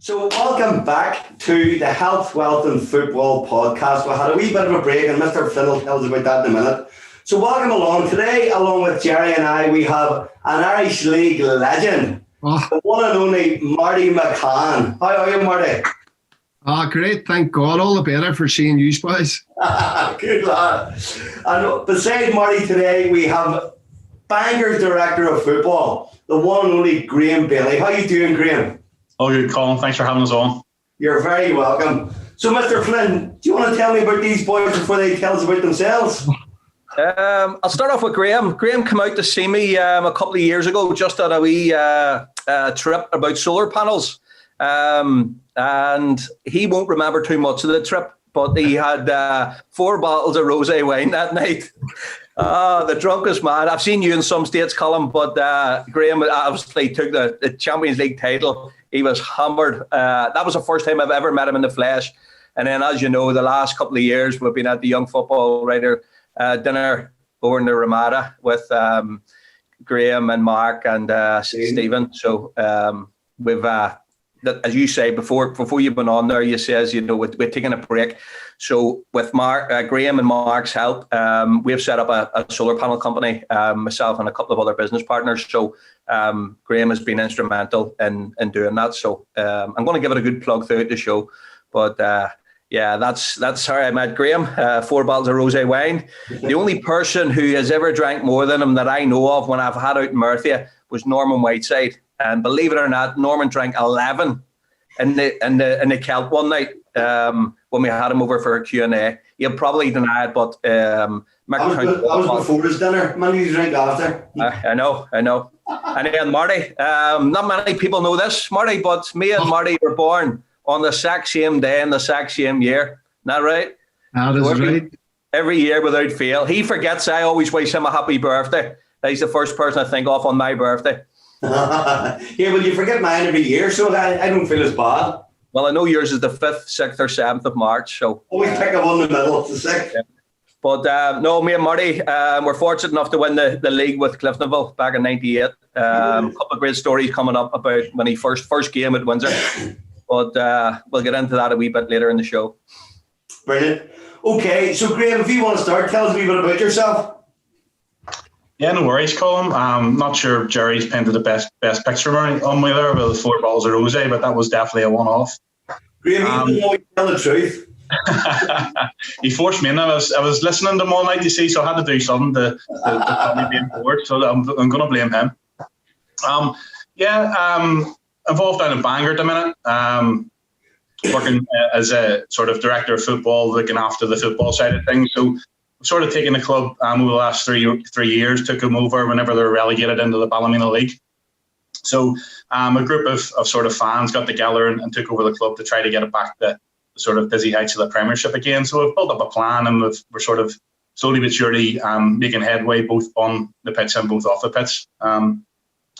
So welcome back to the Health, Wealth and Football podcast. We had a wee bit of a break and Mr. Flynn will tell us about that in a minute. So welcome along. Today, along with Jerry and I, we have an Irish League legend, the one and only Marty McCann. How are you, Marty? Great. Thank God. All the better for seeing you boys. Good lad. And beside Marty today, we have Bangor's Director of Football, the one and only Graham Bailie. How you doing, Graham? Oh, good, Colin. Thanks for having us on. You're very welcome. So, Mr. Flynn, do you want to tell me about these boys before they tell us about themselves? I'll start off with Graham. Graham came out to see me a couple of years ago, just at a wee trip about solar panels. And he won't remember too much of the trip, but he had 4 bottles of rosé wine that night. The drunkest man. I've seen you in some states, Colin, but Graham obviously took the Champions League title. He was hammered. That was the first time I've ever met him in the flesh. And then, as you know, the last couple of years, we've been at the Young Football Writer dinner over in the Ramada with Graham and Mark and Stephen. So we've, as you say, before you've been on there, you says, you know, we're taking a break. So with Graham and Mark's help, we've set up a solar panel company, myself and a couple of other business partners. So Graham has been instrumental in doing that. So I'm going to give it a good plug throughout the show. But yeah, that's how I met Graham. 4 bottles of rosé wine. The only person who has ever drank more than him that I know of when I've had out in Murcia was Norman Whiteside. And believe it or not, Norman drank 11 in the Celt one night when we had him over for a Q&A. He'll probably deny it, but that was before his dinner. Many you drink after. I know. And then Marty, not many people know this, Marty, but me and Marty were born on the exact same day in the exact same year. Isn't that right? That is right. Every year without fail. He forgets I always wish him a happy birthday. He's the first person I think of on my birthday. Yeah, well, you forget mine every year, so I don't feel as bad. Well, I know yours is the 5th, 6th or 7th of March. So always pick up one in the middle, it's the 6th. Yeah. But no, me and Marty were fortunate enough to win the league with Cliftonville back in '98. A couple of great stories coming up about when he first game at Windsor. But we'll get into that a wee bit later in the show. Brilliant. Okay, so Graham, if you want to start, tell us a wee bit about yourself. Yeah, no worries, Colin. I'm not sure Jerry's painted the best picture on me there with 4 bottles of rosé, but that was definitely a one-off. Graham, you didn't always tell the truth. He forced me in. I was listening to him all night, you see, so I had to do something to put me being bored. So I'm going to blame him. Involved down in Bangor at the minute. Working as a sort of director of football, looking after the football side of things. So sort of taking the club over the last three years, took them over whenever they were relegated into the Ballymena League. So a group of sort of fans got together and took over the club to try to get it back to the sort of dizzy heights of the Premiership again. So we've built up a plan and we're sort of slowly but surely making headway both on the pitch and both off the pitch.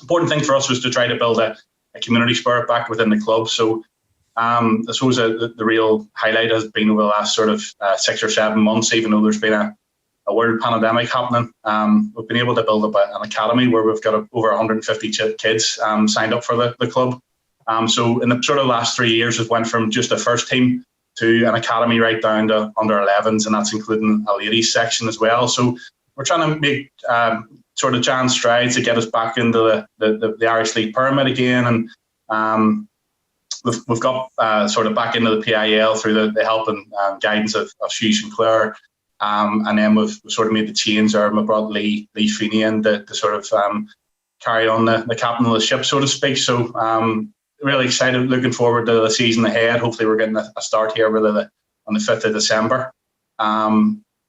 Important thing for us was to try to build a community spirit back within the club. So I suppose the real highlight has been over the last sort of 6 or 7 months, even though there's been a world pandemic happening. We've been able to build up an academy where we've got over 150 kids signed up for the club. So in the sort of last 3 years, it went from just a first team to an academy right down to under 11s, and that's including a ladies section as well. So we're trying to make sort of giant strides to get us back into the Irish League pyramid again, and we've got sort of back into the PIL through the help and guidance of Hugh Sinclair, and then we've sort of made the change there. We brought Lee Feeney in to sort of carry on the captain of the ship, so to speak. So really excited, looking forward to the season ahead. Hopefully we're getting a start here on the 5th of December.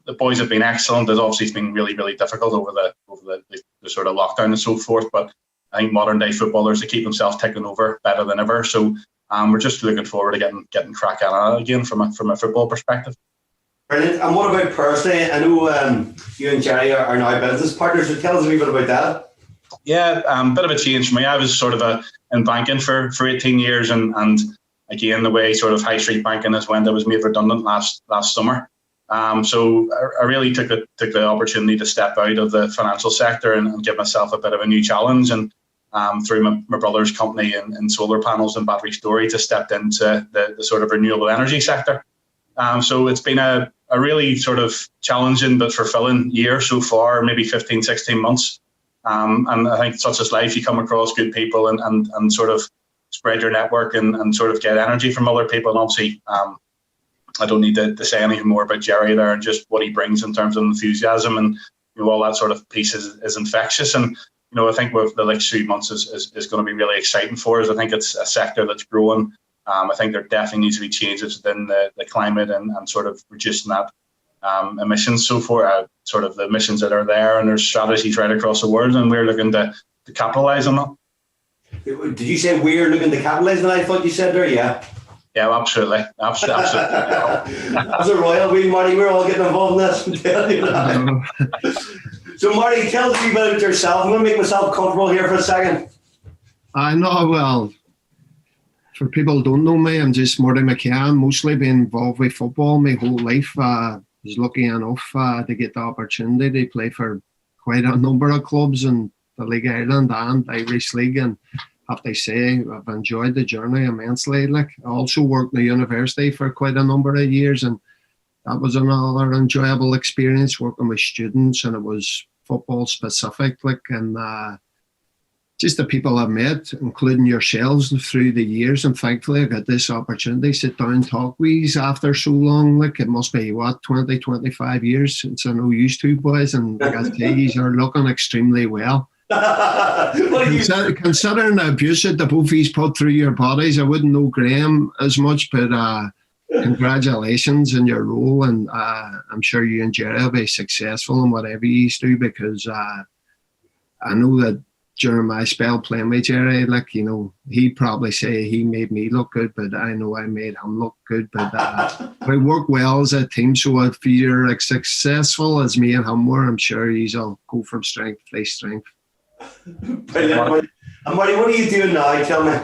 The boys have been excellent. It's been really, really difficult over the sort of lockdown and so forth, but I think modern day footballers, they keep themselves ticking over better than ever. So we're just looking forward to getting crack at it again from a football perspective. Brilliant. And what about personally? I know you and Jerry are now business partners, so tell us a wee bit about that. Yeah, bit of a change for me. I was sort of in banking for 18 years, and again, the way sort of high street banking has went, I was made redundant last summer. So I really took the opportunity to step out of the financial sector and give myself a bit of a new challenge. And through my brother's company in solar panels and battery storage, I stepped into the sort of renewable energy sector. So it's been a really sort of challenging but fulfilling year so far, maybe 15, 16 months. And I think such is life. You come across good people and sort of spread your network and sort of get energy from other people. And obviously, I don't need to say anything more about Jerry there and just what he brings in terms of enthusiasm and all that sort of piece is infectious. And I think with the next 3 months is going to be really exciting for us. I think it's a sector that's growing. I think there definitely needs to be changes within the climate and sort of reducing that emissions so far, sort of the emissions that are there, and there's strategies right across the world, and we're looking to capitalise on that. Did you say we're looking to capitalise on that? I thought you said there, yeah. Yeah, absolutely. As a royal, Marty, we're all getting involved in this. I'm telling you that. So, Marty, tell us a bit about yourself. I'm going to make myself comfortable here for a second. I know, well, for people who don't know me, I'm just Marty McCann, mostly been involved with football my whole life. I was lucky enough to get the opportunity to play for quite a number of clubs in the League of Ireland and Irish League, and I have to say I've enjoyed the journey immensely. I also worked in the university for quite a number of years, and that was another enjoyable experience working with students, and it was football specific, and just the people I've met, including yourselves through the years, and thankfully I got this opportunity to sit down and talk with you after so long. It must be 20, 25 years since I know you two boys, and like I say, you are looking extremely well. Considering the abuse that the both of you put through your bodies, I wouldn't know Graham as much, but congratulations on your role, and I'm sure you and Jerry will be successful in whatever you do, because I know that during my spell playing with Jerry, he'd probably say he made me look good, but I know I made him look good. But we work well as a team, so if you're as successful as me and him were, I'm sure you'll go from strength to strength. Brilliant. And Marty, what are you doing now? Tell me.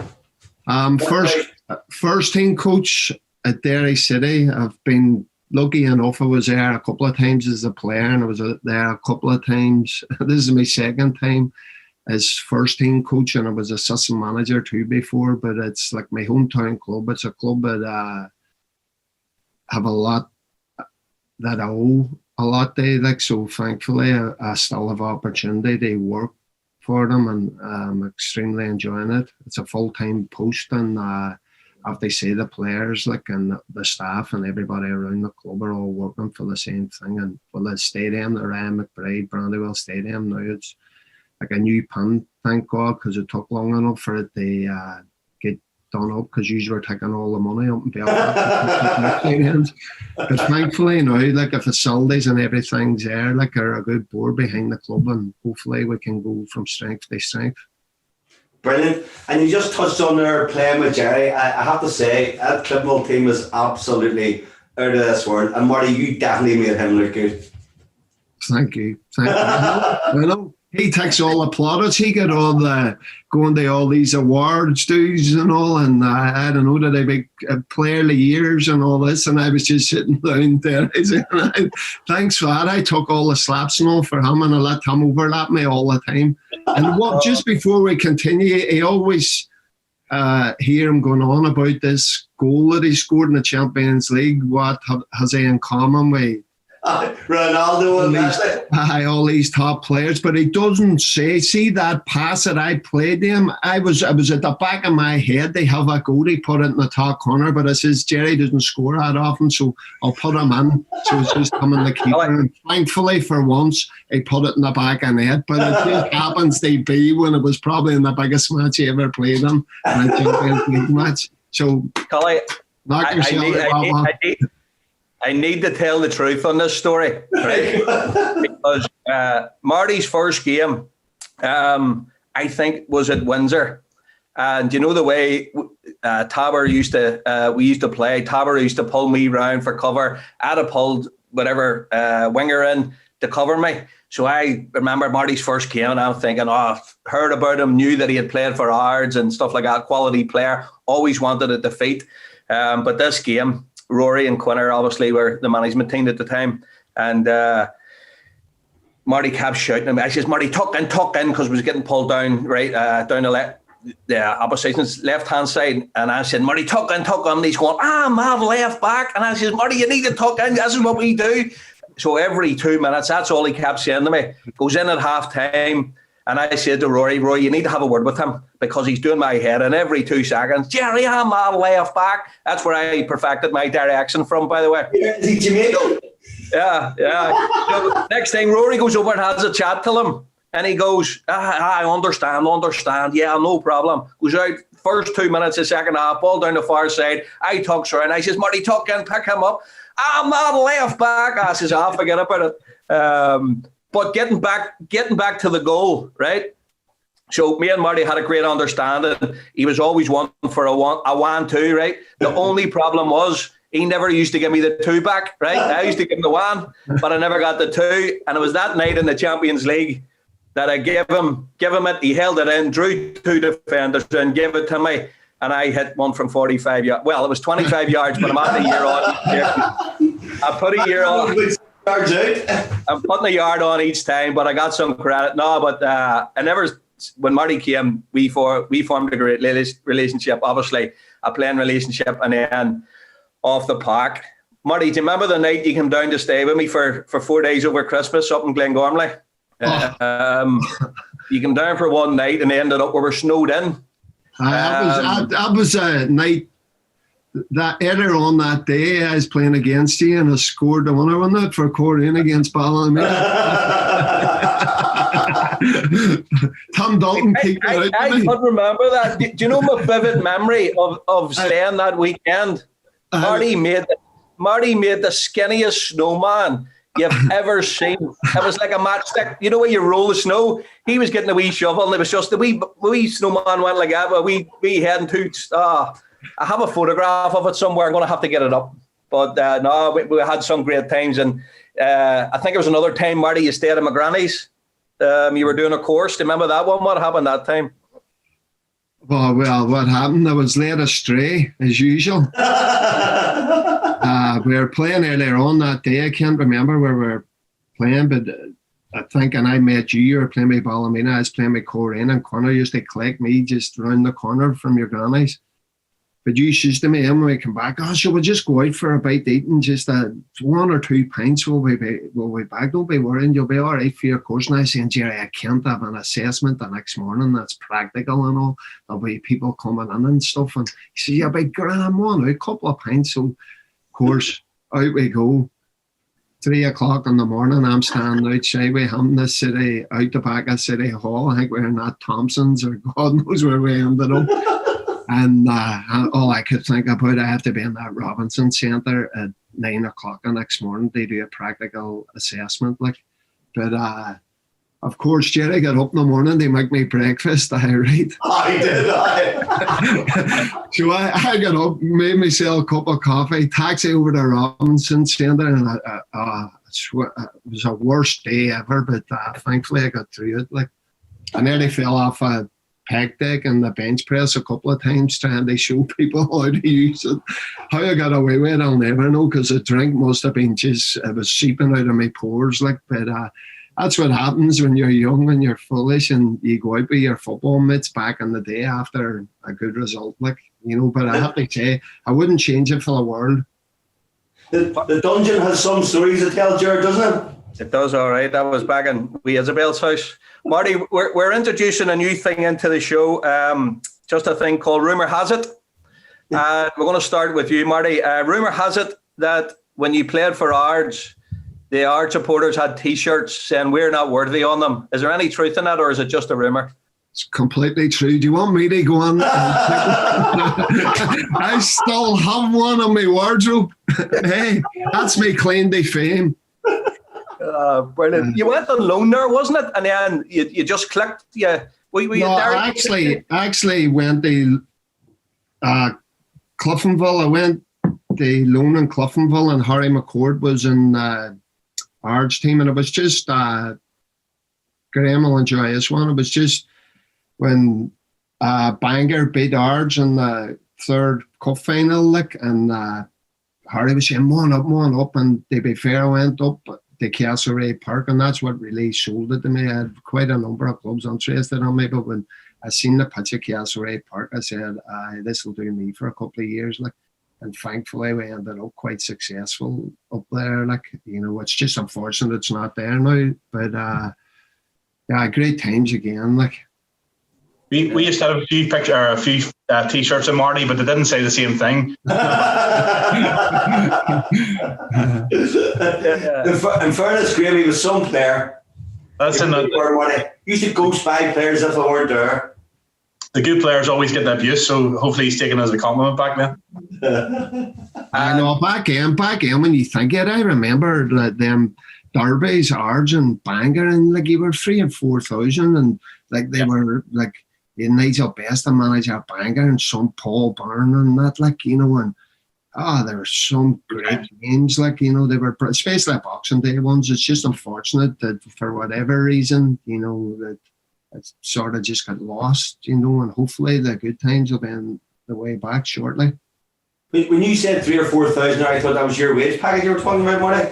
First team coach at Derry City. I've been lucky enough. I was there a couple of times as a player, and I was there a couple of times. This is my second time as first team coach, and I was assistant manager too before. But it's like my hometown club. It's a club that have a lot that I owe a lot to. So thankfully, I still have opportunity to work for them, and I'm extremely enjoying it. It's a full-time post, and I have to say the players and the staff and everybody around the club are all working for the same thing. And for the stadium, the Ryan McBride Brandywell Stadium, now it's like a new pin, thank God, because it took long enough for it to get done up, because you were taking all the money up in Belfast. But thankfully now, the facilities and everything's there, are a good board behind the club, and hopefully we can go from strength to strength. Brilliant. And you just touched on there playing with Jerry. I have to say, that Clipmill team was absolutely out of this world. And Marty, you definitely made him look good. Thank you. I know. He takes all the plaudits. He got all the going to all these awards dues and all, and I don't know, that I big player of the years and all this, and I was just sitting down there. Thanks for that. I took all the slaps and all for him, and I let him overlap me all the time. And just before we continue, I always hear him going on about this goal that he scored in the Champions League. What has he in common with Ronaldo and Messi? All these top players, but he doesn't see that pass that I played him. I was at the back of my head. They have a goal, he put it in the top corner, but I says Jerry doesn't score that often, so I'll put him in. So it's just coming the keeper. And thankfully, for once, he put it in the back of net. But it just happens to be when it was probably in the biggest match he ever played in a Champions League match. So Collie, knock yourself I need to tell the truth on this story, right? Because Marty's first game, I think, was at Windsor. And you know the way Tabor used to, we used to play, Tabor used to pull me round for cover. I'd have pulled whatever winger in to cover me. So I remember Marty's first game, and I'm thinking, heard about him, knew that he had played for Ards and stuff like that, quality player, always wanted a defeat. But this game, Rory and Quinner obviously were the management team at the time, and Marty kept shouting at me. I says, Marty, tuck in, because we was getting pulled down, right, down the opposition's left-hand side. And I said, Marty, tuck in. And he's going, mad left back. And I says, Marty, you need to tuck in. This is what we do. So every 2 minutes, that's all he kept saying to me. Goes in at half-time. And I said to Rory, you need to have a word with him because he's doing my head. And every 2 seconds, Jerry, I'm mad left back. That's where I perfected my Derry accent from, by the way. Is he Jamaican? Yeah. So next thing, Rory goes over and has a chat to him. And he goes, I understand. Yeah, no problem. Goes out, first 2 minutes, the second half, ball down the far side. I tucks around. I says, Marty, tuck in, pick him up. I'm not left back. I says, forget about it. But getting back to the goal, right? So me and Marty had a great understanding. He was always one for a 1-2, right? The only problem was he never used to give me the 2 back, right? I used to give him the 1, but I never got the 2. And it was that night in the Champions League that I gave him it. He held it in, drew 2 defenders and gave it to me. And I hit one from 45 yards. Well, it was 25 yards, but I'm at the year on. I put a year on. I'm putting a yard on each time, but I got some credit. No, but I never. When Marty came, we formed a great relationship. Obviously, a playing relationship, and then off the park. Marty, do you remember the night you came down to stay with me for 4 days over Christmas up in Glengormley? You came down for one night, and ended up we were snowed in. That was a night. That earlier on that day, I was playing against you and I scored the winner on that for Corrine against Bailie. Tom Dalton kicked it out. I could remember that. Do you know my vivid memory of staying that weekend? Marty made the skinniest snowman you've ever seen. It was like a matchstick. You know when you roll the snow? He was getting a wee shovel and it was just the wee snowman went like that. But we heading to... I have a photograph of it somewhere. I'm going to have to get it up. But no, we had some great times. And I think it was another time, Marty, you stayed at my granny's. You were doing a course. Do you remember that one? What happened that time? Well, what happened? I was led astray, as usual. We were playing earlier on that day. I can't remember where we were playing, but I think, and I met you were playing with Ballymena. I was playing with Corrine, and Connor used to collect me just round the corner from your granny's. But you says to me, when we come back, so we'll just go out for a bite to eat and just 1 or 2 pints. We'll be back. Don't be worrying. You'll be all right for your course. And I saying, Jerry, I can't have an assessment the next morning. That's practical and all. There'll be people coming in and stuff. And he says, yeah, big grand one, a couple of pints. So, of course, out we go. 3 o'clock in the morning, I'm standing outside with him in the city, out the back of City Hall. I think we're in that Thompson's or God knows where we ended up. And all I could think about, I have to be in that Robinson Centre at 9 o'clock the next morning to do a practical assessment. But of course, Jerry got up in the morning to make me breakfast. Right? I did. So I got up, made myself a cup of coffee, taxi over to Robinson Centre, and it was a worst day ever. But thankfully, I got through it. I nearly fell off a peg deck and the bench press a couple of times trying to show people how to use it. How I got away with it, I'll never know, because the drink must have been it was seeping out of my pores. But that's what happens when you're young and you're foolish and you go out with your football mates back in the day after a good result. But I have to say, I wouldn't change it for the world. The dungeon has some stories to tell, Jared, doesn't it? It does, all right. That was back in Isabel's house. Marty, we're introducing a new thing into the show, just a thing called Rumour Has It. We're going to start with you, Marty. Rumour has it that when you played for Ards, the Ards supporters had T-shirts saying we're not worthy on them. Is there any truth in that, or is it just a rumour? It's completely true. Do you want me to go on? I still have one in my wardrobe. Hey, that's me claim to fame. Brilliant. You went on loan there, wasn't it? And then you just clicked. Yeah. I actually went to Cliftonville. I went to loan in Cliftonville, and Harry McCord was in Ards team, and it was just Graham will enjoy this one. It was just when Bangor beat Ards in the third cup final, and Harry was saying, "Come on up," and to be fair, I went up. the Castlereagh Park, and that's what really sold it to me. I had quite a number of clubs interested in me, but when I seen the pitch at Castlereagh Park, I said, this will do me for a couple of years. Like, and thankfully we ended up quite successful up there. Like, you know, it's just unfortunate it's not there now, but yeah, great times again. Like, we used to have a few t-shirts of Marty, but they didn't say the same thing. In fairness, Graham, he was some player. That's you should ghost 5 players if they weren't there. The good players always get the abuse, so hopefully he's taking it as a compliment back then. I know, back in when you think it, I remember that them derbies, Ards and Bangor, and like you were 3,000 and 4,000, and like they were like Nigel Best, the manager of Bangor, and some Paul Byrne and that, like, you know, and there were some great games, like, you know, they were, especially Boxing Day ones. It's just unfortunate that for whatever reason, you know, that it sort of just got lost, you know, and hopefully the good times will be on the way back shortly. When you said 3,000 or 4,000, I thought that was your wage packet you were talking about, Marty.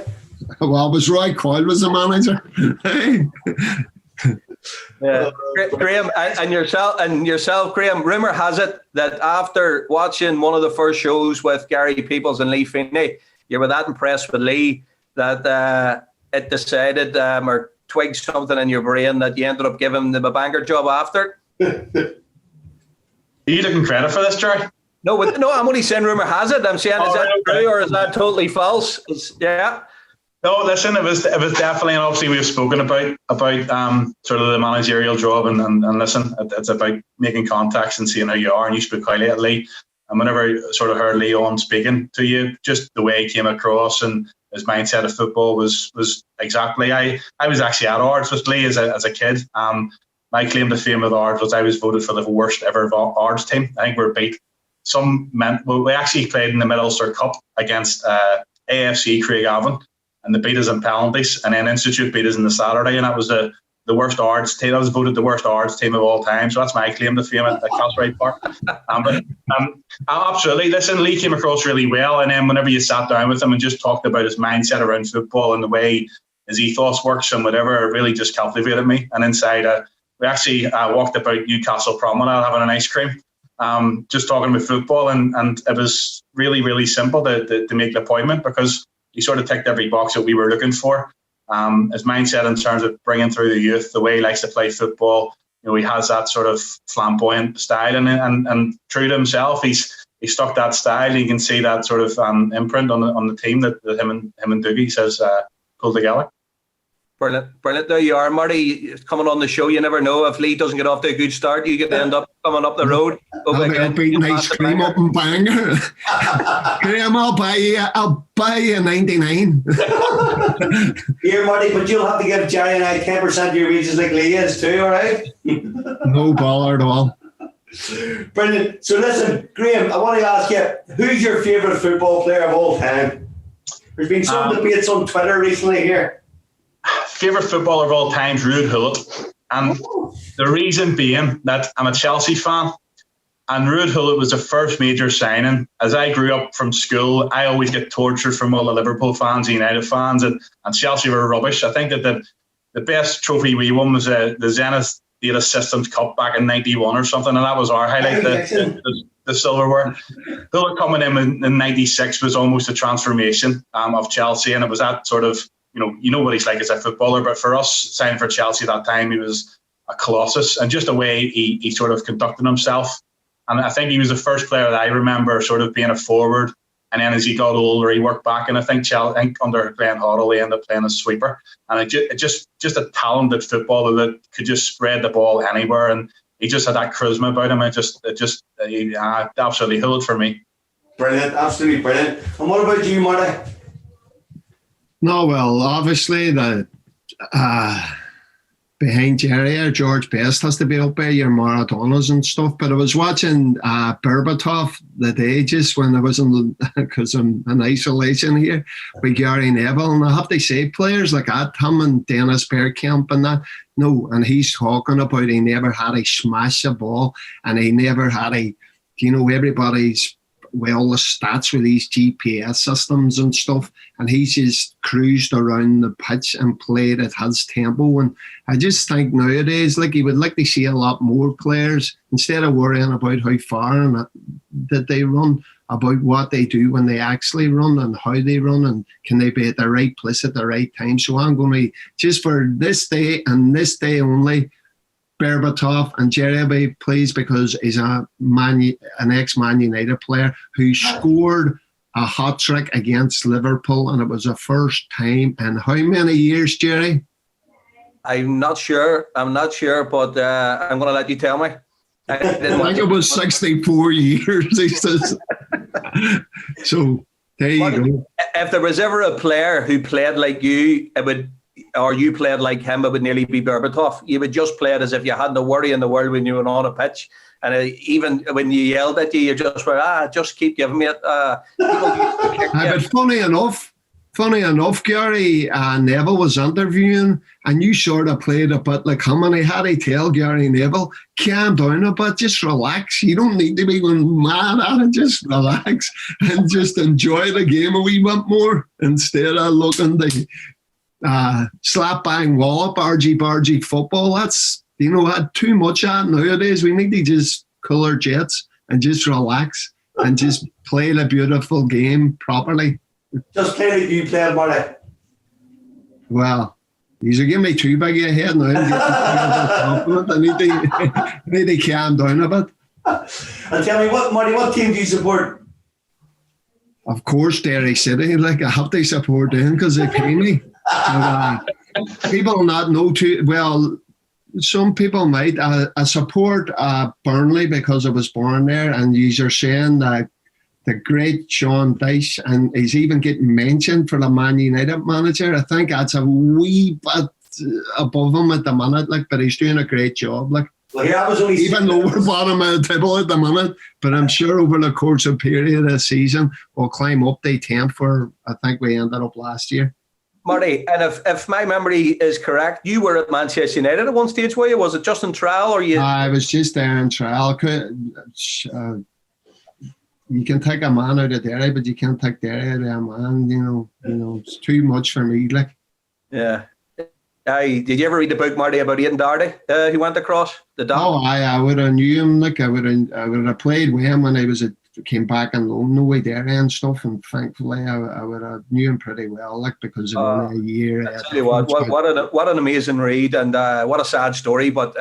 Well, it was Roy Coyle was the manager. Yeah, Graham, and yourself, Graham. Rumor has it that after watching one of the first shows with Gary Peoples and Lee Feeney, you were that impressed with Lee that it decided or twigged something in your brain that you ended up giving him a Bangor job after. Are you taking credit for this, Jerry? No, I'm only saying rumor has it. I'm saying, is that true or is that totally false? Yeah. No, listen, it was definitely, and obviously we've spoken about sort of the managerial job, and listen, it's about making contacts and seeing how you are, and you spoke highly at Lee. And whenever I sort of heard Lee on speaking to you, just the way he came across and his mindset of football was exactly. I was actually at Ards with Lee as a kid. My claim to fame with Ards was I was voted for the worst ever Ards team. I think we were beat. We actually played in the Mid-Ulster Cup against AFC Craigavon, and they beat us in penalties, and then Institute beat us in the Saturday, and that was the worst Ards team. I was voted the worst Ards team of all time, so that's my claim to fame at Castlereagh Park. Absolutely. Listen, Lee came across really well, and then whenever you sat down with him and just talked about his mindset around football and the way his ethos works and whatever, it really just captivated me. And inside, we actually walked about Newcastle Promenade having an ice cream, just talking about football, and it was really, really simple to make the appointment because he sort of ticked every box that we were looking for. His mindset in terms of bringing through the youth, the way he likes to play football, you know, he has that sort of flamboyant style, and true to himself, he's stuck that style. You can see that sort of imprint on the team that him and Dougie says pulled together. Brilliant. There you are, Marty, coming on the show. You never know if Lee doesn't get off to a good start, you could end up coming up the road. Beating ice cream up in Bangor. Graham, I'll buy you a 99. Here, Marty, but you'll have to give Jerry and I 10% of your wages like Lee is too, all right? No bother at all. Brilliant. So listen, Graham, I want to ask you, who's your favourite football player of all time? There's been some debates on Twitter recently here. Favourite footballer of all time, Ruud Gullit. And the reason being that I'm a Chelsea fan, and Ruud Gullit was the first major signing. As I grew up from school, I always get tortured from all the Liverpool fans, the United fans, and Chelsea were rubbish. I think that the best trophy we won was the Zenith Data Systems Cup back in 91 or something, and that was our highlight, the silverware. Gullit coming in 96 was almost a transformation of Chelsea, and it was that sort of, you know what he's like as a footballer, but for us, signing for Chelsea at that time, he was a colossus, and just the way he sort of conducted himself. And I think he was the first player that I remember sort of being a forward, and then as he got older, he worked back, and I think under Glenn Hoddle, he ended up playing as sweeper, and it just a talented footballer that could just spread the ball anywhere, and he just had that charisma about him. Absolutely Gullit for me. Brilliant, absolutely brilliant. And what about you, Marty? No, well, obviously the behind Jerry, George Best has to be up there, your Maradonas and stuff. But I was watching Berbatov the day just when I was because I'm in isolation here with Gary Neville, and I have to say players like that, him and Dennis Bergkamp and that. No, and he's talking about he never had a smash the ball, and he never had everybody's all the stats with these GPS systems and stuff, and he just cruised around the pitch and played at his tempo. And I just think nowadays, like, you would like to see a lot more players, instead of worrying about how far and that they run, about what they do when they actually run and how they run, and can they be at the right place at the right time. So I'm going to, just for this day and this day only, Berbatov and Jerry will be pleased, because he's an ex-Man United player who scored a hat-trick against Liverpool, and it was the first time in how many years, Jerry? I'm not sure, but I'm going to let you tell me. I think it was 64 years, he says. So there you go. If there was ever a player who played like you, or you played like him, it would nearly be Berbatov. You would just play it as if you had no worry in the world when you were on a pitch. And even when you yelled at you just were, just keep giving me it. But funny enough, Gary, Neville was interviewing, and you sort of played a bit like him, and I had to tell Gary Neville, calm down a bit, just relax. You don't need to be going mad at it, just relax and just enjoy the game a wee bit more, instead of looking to slap bang wallop argy football. That's, too much of it nowadays. We need to just cool our jets and just relax and just play the beautiful game properly. Just play like you played, Marty. Well, you're giving me too big a head now. I need to calm down a bit. And tell me, Marty, what team do you support? Of course, Derry City. Like, I have to support them because they pay me. People not know too well. Some people might. I support Burnley because I was born there, and you're saying that the great Sean Dyche, and he's even getting mentioned for the Man United manager. I think that's a wee bit above him at the minute, but he's doing a great job. Well, I was only even though we're bottom of the table at the minute, but I'm sure over the course of period of the season, we'll climb up to 10th where I think we ended up last year. Marty, and if my memory is correct, you were at Manchester United at one stage, were you? Was it just in trial, or you? I was just there in trial. You can take a man out of Derry, but you can't take Derry out of a man. It's too much for me. Yeah. Did you ever read the book, Marty, about Aidan Doherty, who went across the dock? Oh, I would have knew him. I would have played with him when I came back on loan, no way Derry and stuff. And thankfully, I would have knew him pretty well, because of only a year. I tell you what an amazing read, and what a sad story. But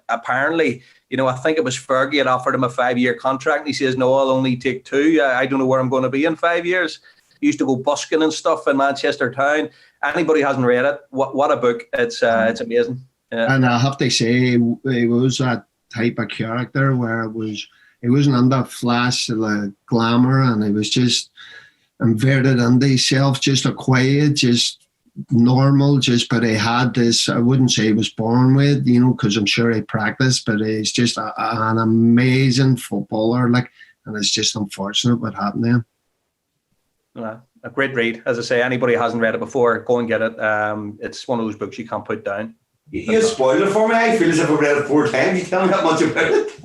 apparently, I think it was Fergie had offered him a 5-year contract, and he says, "No, I'll only take 2. I don't know where I'm going to be in 5 years." He used to go busking and stuff in Manchester town. Anybody who hasn't read it, what a book! It's amazing. Yeah. And I have to say, he was that type of character where he wasn't under flash, the glamour, and he was just inverted into himself, just a quiet, just normal, but he had this, I wouldn't say he was born with, because I'm sure he practiced, but he's just an amazing footballer, and it's just unfortunate what happened to him. A great read. As I say, anybody who hasn't read it before, go and get it. It's one of those books you can't put down. You spoiled it for me. I feel as if I've read it 4 times. You tell me that much about it.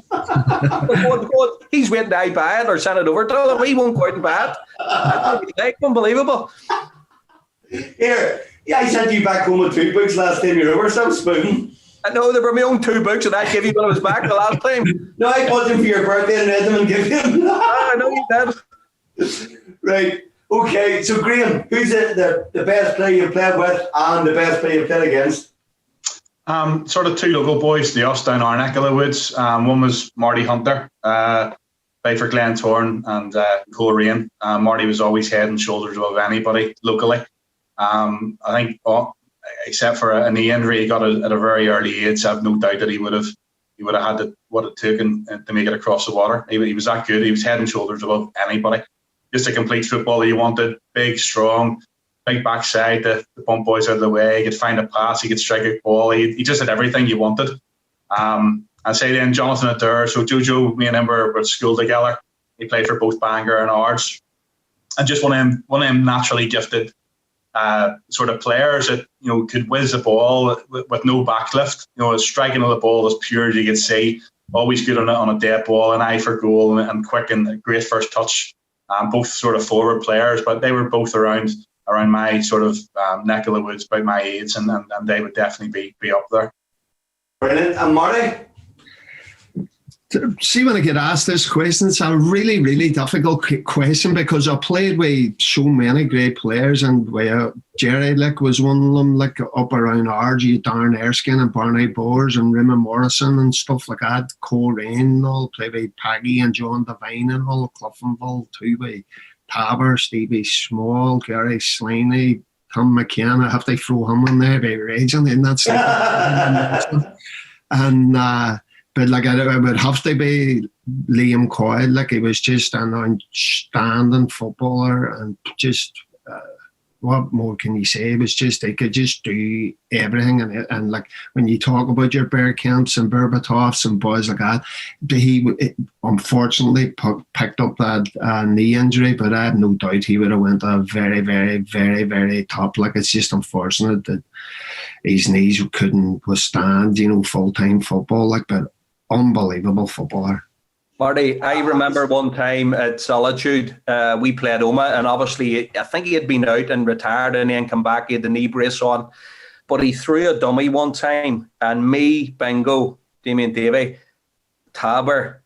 He's waiting to buy it or send it over to him. He won't go out and buy it. Unbelievable. Here, I sent you back home with 2 books last time you were over. Stop spooning. I know, they were my own 2 books that I gave you when I was back the last time. No, I bought them for your birthday and read them and gave them. I know you did. Right. Okay, so Graham, who's the best player you've played with and the best player you've played against? Sort of 2 local boys, the us down our neck of the woods. One was Marty Hunter, played for Glentoran and Coleraine. Marty was always head and shoulders above anybody locally. I think, except for a knee injury he got at a very early age, I have no doubt that he would have had what it took to make it across the water. He was that good. He was head and shoulders above anybody. Just a complete footballer you wanted, big, strong, big backside, the bump boys out of the way. He could find a pass, he could strike a ball. He just had everything you wanted. I'd say then Jonathan Adair, so Jojo, me and him were at school together. He played for both Bangor and Ards. And just one of them naturally gifted sort of players that could whiz the ball with no backlift. Striking of the ball as pure as you could see. always good on a dead ball, an eye for goal, and quick and great first touch. Both sort of forward players, but they were both around my sort of neck of the woods, about my age, and they would definitely be up there. Brilliant. And Marty? See, when I get asked this question, it's a really, really difficult question because I played with so many great players, and Jerry was one of them, up around ours, you Darren Erskine and Barney Bowers and Raymond Morrison and stuff like that, Cole Rain and all, played with Paggy and John Devine and all, Cliftonville too, with Tabor, Stevie Small, Gary Slaney, Tom McCann. I have to throw him in there, by raging in that stuff. And but it would have to be Liam Coyle. He was just an outstanding footballer, and just what more can you say? It was just, he could just do everything. And when you talk about your Bergkamps and Berbatovs and boys like that, he unfortunately picked up that knee injury, but I have no doubt he would have went a very, very, very, very top. It's just unfortunate that his knees couldn't withstand, full-time football. But unbelievable footballer. Marty, I remember one time at Solitude, we played Oma, and obviously I think he had been out and retired and then come back, he had the knee brace on, but he threw a dummy one time, and me, Bingo, Damien Davey, Tabor,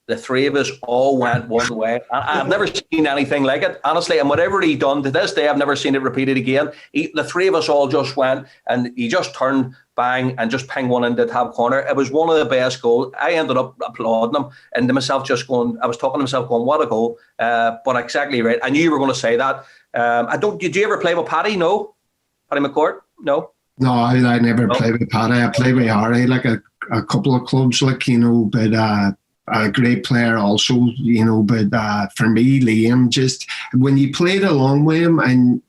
the three of us all went one way. I've never seen anything like it, honestly, and whatever he done to this day, I've never seen it repeated again. The three of us all just went, and he just turned, bang, and just pinged one into the top corner. It was one of the best goals. I ended up applauding him, and to myself I was talking to myself going, what a goal. But exactly right. I knew you were going to say that. Did you ever play with Paddy? No? Paddy McCourt? No? No, I never played with Paddy. I played with Harry, a couple of clubs, but a great player also, but for me, Liam, just when you played along with him and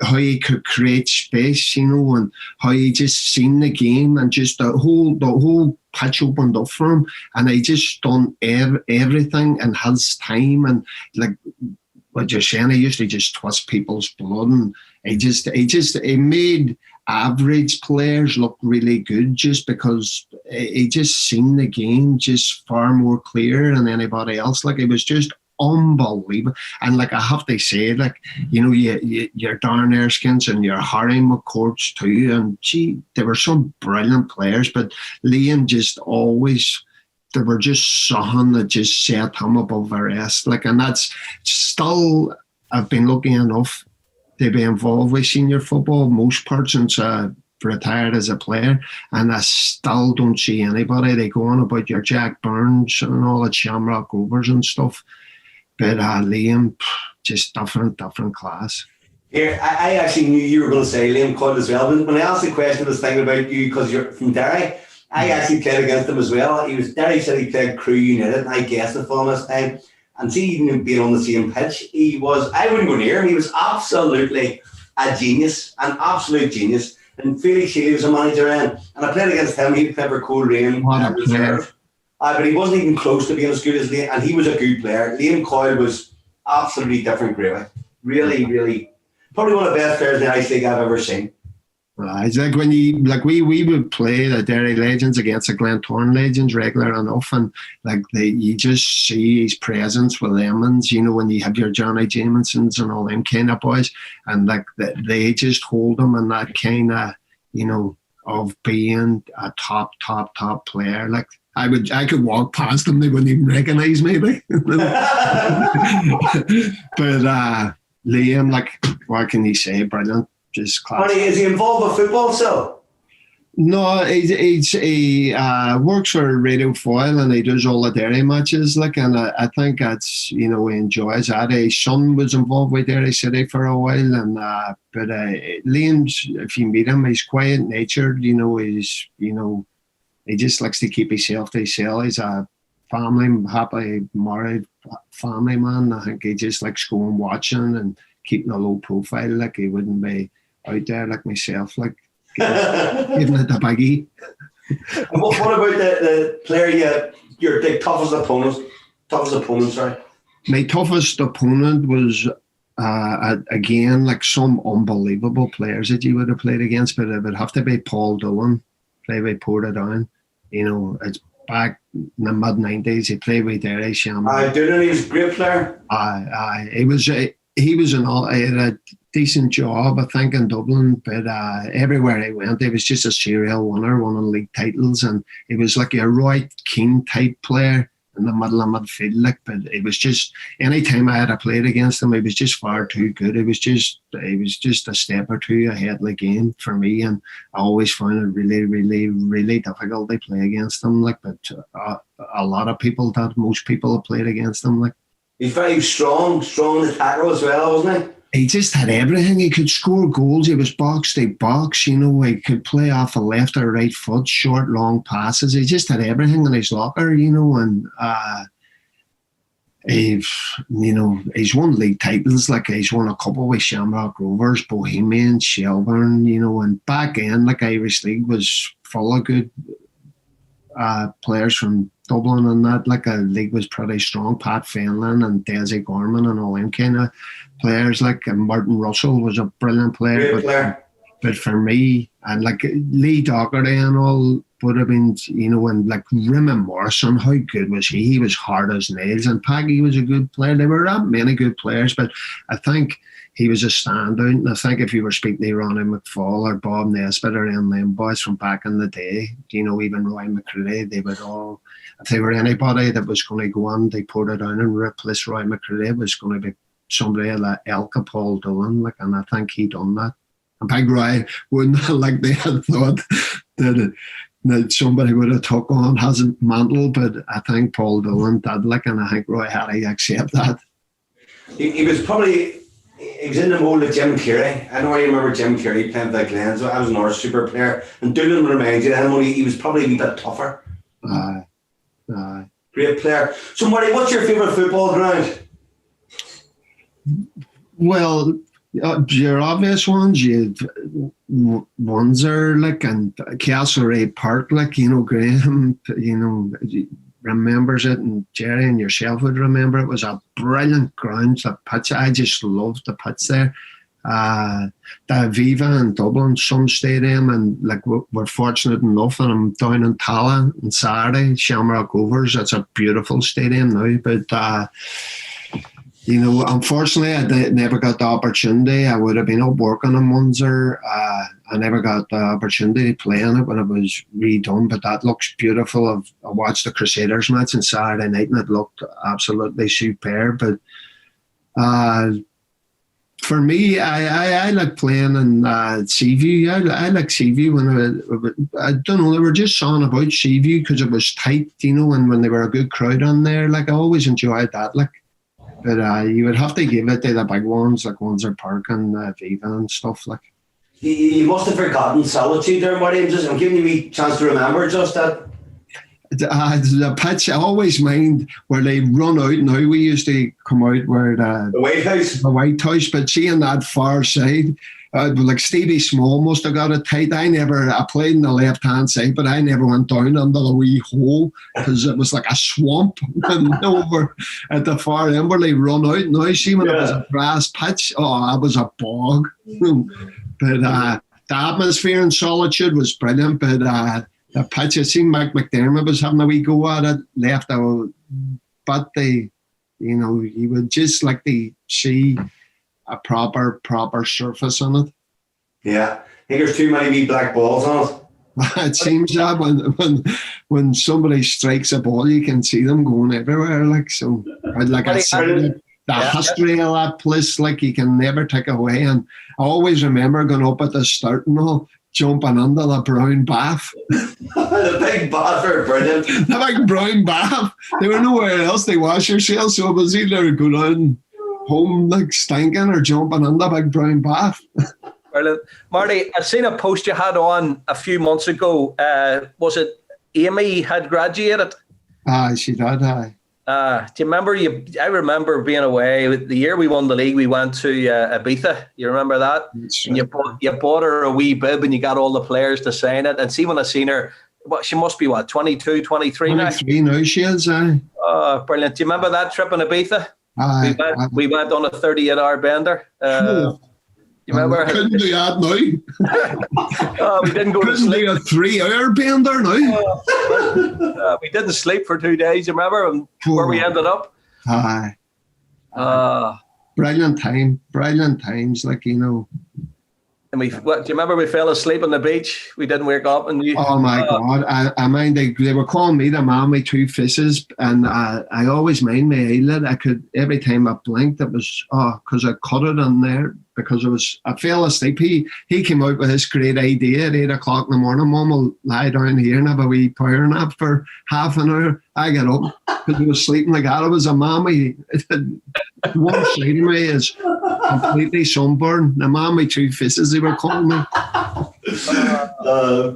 how he could create space, and how he just seen the game, and just the whole pitch opened up for him, and he just done everything in his time, and what you're saying, he used to just twist people's blood, and he made average players look really good just because he just seen the game just far more clear than anybody else. It was just unbelievable. And I have to say, your Darren Erskines and your Harry McCourts too, and there were some brilliant players, but Liam just always, there were just something that just set him above the rest. And that's still, I've been lucky enough to be involved with senior football most part since I retired as a player, and I still don't see anybody. They go on about your Jack Burns and all the Shamrock Rovers and stuff, but Liam, just different class. Here, I actually knew you were going to say Liam Coyle as well. When I asked the question, I was thinking about you because you're from Derry. I actually played against him as well. Derry said he played Crew United, and I guessed it for him this time. And see, even being on the same pitch, I wouldn't go near him. He was absolutely a genius, an absolute genius. And Felix Shealy was a manager then, and I played against him. He played for Cole Rain reserve. But he wasn't even close to being as good as Liam, and he was a good player. Liam Coyle was absolutely different gravy. Really, really, probably one of the best players in the Irish League I've ever seen. It's when we would play the Derry Legends against the Glentoran Legends regular enough, and you just see his presence with them, and when you have your Johnny Jamiesons and all them kind of boys, and they just hold them in that kind of of being a top player. I could walk past them, they wouldn't even recognise me. But Liam, what can you say? Brilliant. Just class. Marty, is he involved with football still? No, he works for Radio Foyle, and he does all the Derry matches. And I think that's, he enjoys that. His son was involved with Derry City for a while, and but Liam's, if you meet him, he's quiet natured. He's he just likes to keep himself to himself. He's a happy married family man. I think he just likes going watching and keeping a low profile. He wouldn't be out there like myself, giving it the biggie. And what about the player your toughest opponent, sorry? My toughest opponent was again some unbelievable players that you would have played against, but it would have to be Paul Dillon, play by Portadown. It's back in the mid-90s. He played with Derry Shamrock. I do know he was a great player. He had a decent job, I think, in Dublin, but everywhere he went, he was just a serial winner, winning league titles, and he was like a Roy Keane type player in the middle of midfield. Like, but it was just any time I had played against him, he was just far too good. He was just a step or two ahead of the game for me, and I always found it really, really, really difficult to play against him. Like, but a lot of people did. Most people have played against him. Like, He's very strong to tackle as well, wasn't he? He just had everything. He could score goals. He was box to box. He could play off the left or right foot, short, long passes. He just had everything in his locker, and he's won league titles. Like, he's won a couple with Shamrock Rovers, Bohemians, Shelbourne, and back in, like, Irish League was full of good players from Dublin, and that, like, a league was pretty strong. Pat Fenlon and Desi Gorman and all them kind of players. Like, Martin Russell was a brilliant player. Great player. But for me, and like Lee Doherty and all would have been, and like Raymond Morrison, how good was he? He was hard as nails. And Paggy was a good player. There were that many good players, but I think he was a standout. And I think if you were speaking to Ronnie McFall or Bob Nesbitt or them boys from back in the day, even Roy McCready, they would all, if they were anybody that was going to go on, they put it down and replace Roy McCready, was going to be somebody like Elka Paul Dillon, like, and I think he done that. And Big Roy wouldn't have, like, they had thought that somebody would have took on his mantle, but I think Paul Dillon did, like, and I think Roy had to accept that. He was in the mould of Jim Carey. I know I remember Jim Carey playing for the Glens. I was another super player, and Dillon reminds you of him, only he was probably a wee bit tougher. Great player. So, Marty, what's your favourite football ground? Well, your obvious ones, Windsor, like, and Castlereagh Park, like, Graham, remembers it, and Jerry and yourself would remember it. Was a brilliant ground. The pitch, I just loved the pitch there. The Aviva in Dublin, some stadium, and like, we're fortunate enough, and I'm down in Tala on Saturday, Shamrock Rovers. It's a beautiful stadium now, but unfortunately, I never got the opportunity. I would have been up working in Windsor. I never got the opportunity to play in it when it was redone, but that looks beautiful. I watched the Crusaders match on Saturday night, and it looked absolutely superb. But for me, I like playing in Seaview. I like Seaview I don't know, they were just song about Seaview because it was tight, and when there were a good crowd on there, like, I always enjoyed that, like. But you would have to give it to the big ones like Windsor Park and Aviva and stuff, like. You must have forgotten Solitude there, Marty. I'm giving you a chance to remember just that. The pitch, I always mind where they run out. Now we used to come out where the White House. The White House, but seeing that far side, like Stevie Small must have got it tight. I played in the left-hand side, but I never went down under the wee hole because it was like a swamp. And over at the far end where they run out. Now, see, when it was a grass pitch, it was a bog. But the atmosphere in Solitude was brilliant, but the pitch, I seen Mike McDermott was having a wee go at it, but you would just like to see a proper surface on it. Yeah, I think there's too many wee black balls on it. It seems that when somebody strikes a ball, you can see them going everywhere. Like, so, like I said, the history of that place, like, you can never take away. And I always remember going up at the start and all, jumping under the brown bath. The big bath are brilliant. The big brown bath. There were nowhere else to wash yourself, so it was either go down home like stinking or jumping in the big brown bath. Brilliant. Marty, I seen a post you had on a few months ago. Was it Amy had graduated? She did, aye. Do you remember? I remember being away the year we won the league. We went to Ibiza. You remember that? That's right. And you bought her a wee bib, and you got all the players to sign it. And see, when I seen her, she must be 22, 23 now. 23 now she is, aye. Oh, brilliant! Do you remember that trip in Ibiza? Aye. We went on a 38-hour bender. You You remember? Couldn't do that now. Oh, we didn't go to Couldn't sleep. do a 3-hour bender now. We didn't sleep for 2 days. You remember where we ended up? Aye. Brilliant times, like, you know. And do you remember we fell asleep on the beach? We didn't wake up, and Oh my God! I mind they were calling me the man with two faces, and I always mind my eyelid. I could, every time I blinked, it was because I cut it in there because I fell asleep. He came out with this great idea at 8 o'clock in the morning. Mum will lie down here and have a wee power nap for half an hour. I get up because I was sleeping like that. I was a mammy. One side of me is completely sunburned. The man with two faces, they were calling me.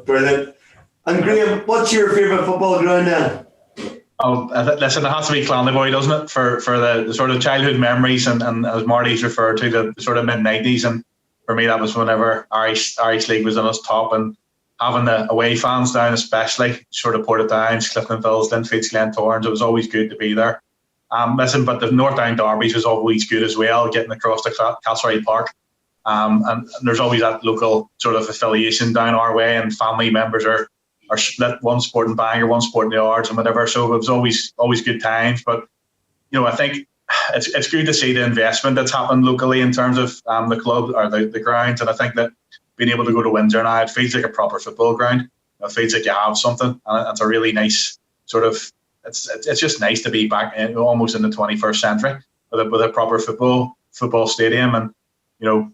Brilliant. And Graham, what's your favourite football ground then? Oh, listen, it has to be Clanleyboy, doesn't it? For the sort of childhood memories and as Marty's referred to, the sort of mid-90s. And for me, that was whenever Irish League was on its top, and having the away fans down, especially sort of Portadown, Clifton Hills, Linfields, Glentorrans, it was always good to be there. Listen, but the North Down derbies was always good as well, getting across to Castlereagh Park. And there's always that local sort of affiliation down our way, and family members are split, one supporting Bangor, one supporting the Ards and whatever. So it was always good times. But, you know, I think it's good to see the investment that's happened locally in terms of the club or the grounds. And I think that being able to go to Windsor now, it feels like a proper football ground. It feels like you have something, and it's a really nice sort of. It's just nice to be back almost in the 21st century with a proper football stadium. And, you know,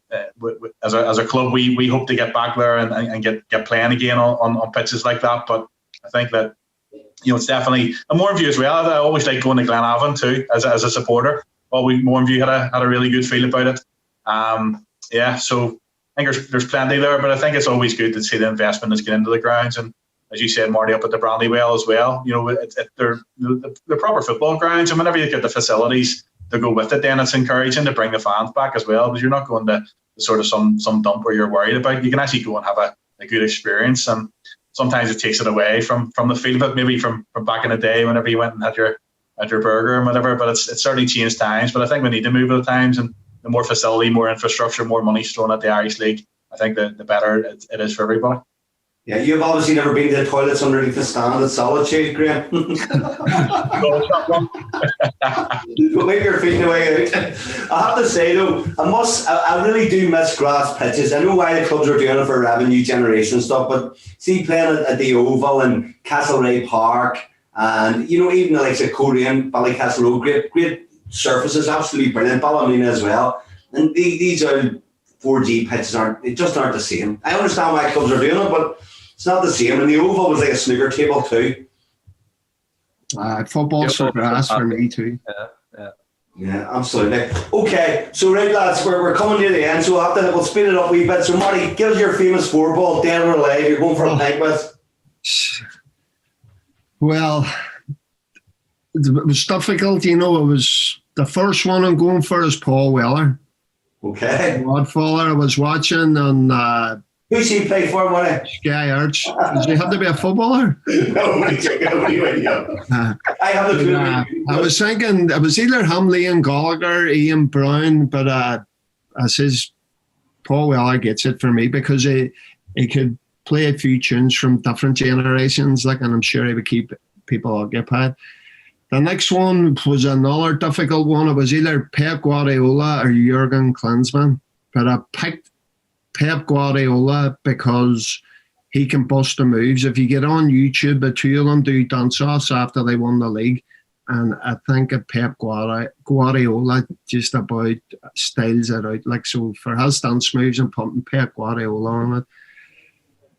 as a club, we hope to get back there and get playing again on pitches like that. But I think that, you know, it's definitely a Mournview as well. I always like going to Glenavon too as a supporter. Well, Mournview had a really good feel about it. So I think there's plenty there, but I think it's always good to see the investment that's getting into the grounds. And as you said, Marty, up at the Brandywell as well, you know, they're proper football grounds, and whenever you get the facilities to go with it, then it's encouraging to bring the fans back as well, because you're not going to sort of some dump where you're worried about. You can actually go and have a good experience, and sometimes it takes it away from the feel of it, maybe from back in the day whenever you went and had your burger and whatever. But it's certainly changed times. But I think we need to move with the times, and the more facility, more infrastructure, more money thrown at the Irish League, I think the better it is for everybody. Yeah, you've obviously never been to the toilets underneath the stand at Solitude, Graham. Don't make your feet away out. I have to say though, I really do miss grass pitches. I know why the clubs are doing it for revenue generation stuff, but see playing at the Oval and Castlereagh Park, and you know, even the likes of Korean, Ballycastle Road, great surfaces, absolutely brilliant. Ballymena as well. And these are 4G pitches aren't the same. I understand why clubs are doing it, but it's not the same. And the Oval was like a snooker table too. Football's for grass for me too. Yeah, absolutely. Okay, so right lads, we're coming near the end, so we'll speed it up a wee bit. So Marty, give us your famous four ball, dead or alive, you're going for a pint with. Well, it was difficult, you know. It was the first one I'm going for is Paul Weller. Okay. Godfather I was watching on who's he play for, Marty? Sky Arch. Does he have to be a footballer? No, I have the clue. I was thinking it was either him, Liam Gallagher, Ian Brown, but I says Paul Weller gets it for me because he could play a few tunes from different generations, like, and I'm sure he would keep people occupied. The next one was another difficult one. It was either Pep Guardiola or Jurgen Klinsmann, but I picked Pep Guardiola because he can bust the moves. If you get on YouTube, the two of them do dance-offs after they won the league, and I think Pep Guardiola just about styles it out. Like, so for his dance moves and putting Pep Guardiola on it.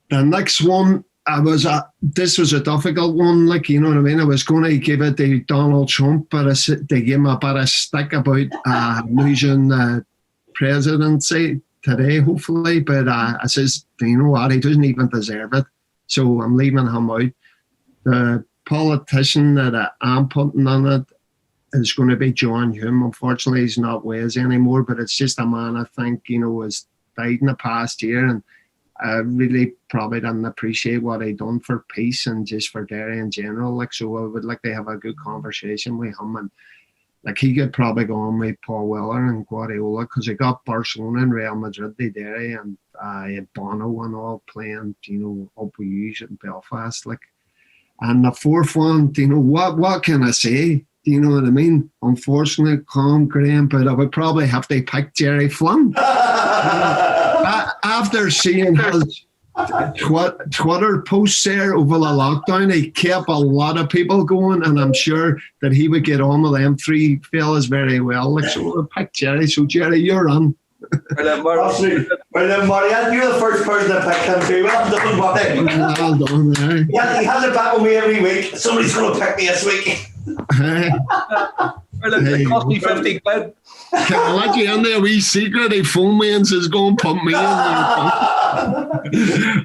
The next one, this was a difficult one, like, you know what I mean? I was going to give it to Donald Trump, but they gave him a bit of stick about losing the presidency today, hopefully. But I says, you know what? He doesn't even deserve it. So I'm leaving him out. The politician that I'm putting on it is going to be John Hume. Unfortunately, he's not with us anymore, but it's just a man I think, you know, has died in the past year, and I really probably didn't appreciate what he done for peace and just for Derry in general. Like, so I would like to have a good conversation with him. And like he could probably go on with Paul Weller and Guardiola, because he got Barcelona and Real Madrid there, and Bono and all playing, up with you in Belfast, like. And the fourth one, what can I say? Do you know what I mean? Unfortunate, calm, Graham, but I would probably have to pick Jerry Flynn. After seeing his Twitter posts there over the lockdown, he kept a lot of people going, and I'm sure that he would get on with them three fellas very well. Like, so we'll pick Jerry. So, Jerry, you're on. Marty, you're the first person to pick him too. Well done, Marty. Well done, there. Yeah, he has it back with me every week. Somebody's going to pick me this week. It cost me 50 quid. Can I let you in there? A wee secret. He phoned me and says, go and pump me in.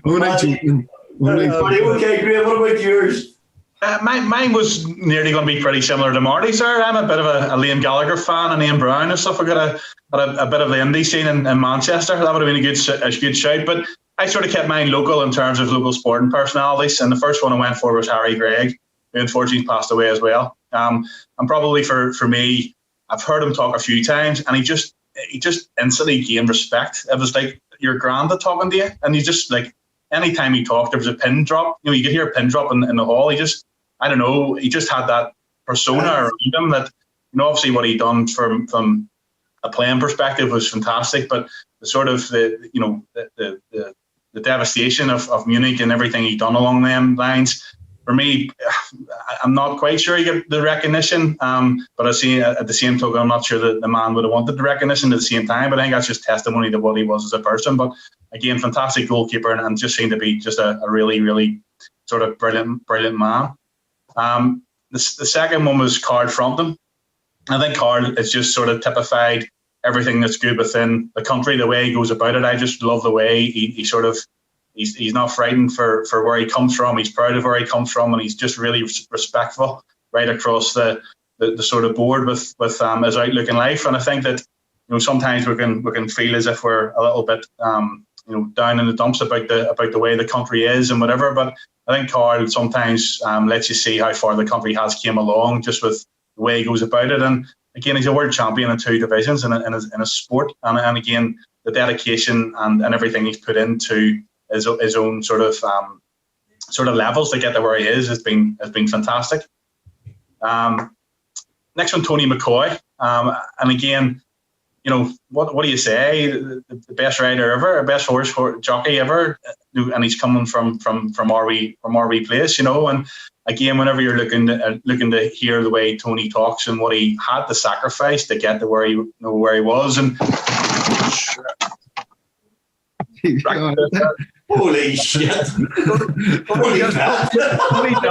Okay, great. What about yours? Mine was nearly going to be pretty similar to Marty, sir. I'm a bit of a Liam Gallagher fan and Ian Brown and stuff. I got a bit of the indie scene in Manchester. That would have been a good shout. But I sort of kept mine local in terms of local sporting personalities. And the first one I went for was Harry Gregg, who unfortunately passed away as well. And probably for me, I've heard him talk a few times, and he just instantly gained respect. It was like your granda talking to you, and you just like anytime he talked, there was a pin drop. You could hear a pin drop in the hall. He just had that persona around him that, obviously what he done from a playing perspective was fantastic, but the sort of the devastation of Munich and everything he done along them lines. For me, I'm not quite sure he got the recognition, but I see at the same token, I'm not sure that the man would have wanted the recognition at the same time, but I think that's just testimony to what he was as a person. But again, fantastic goalkeeper, and just seemed to be just a really, really sort of brilliant man. The second one was Carl Frampton. I think Carl has just sort of typified everything that's good within the country, the way he goes about it. I just love the way he sort of, he's not frightened for where he comes from. He's proud of where he comes from, and he's just really respectful right across the sort of board with his outlook in life. And I think that sometimes we can feel as if we're a little bit down in the dumps about the way the country is and whatever. But I think Carl sometimes lets you see how far the country has came along just with the way he goes about it. And again, he's a world champion in 2 divisions in a sport, and again the dedication and everything he's put into his own sort of levels to get to where he is has been fantastic. Next one, Tony McCoy, and again, what do you say? The best rider ever, best horse jockey ever, and he's coming from our wee place, And again, whenever you're looking to hear the way Tony talks and what he had to sacrifice to get to where he was, and holy shit! Holy crap!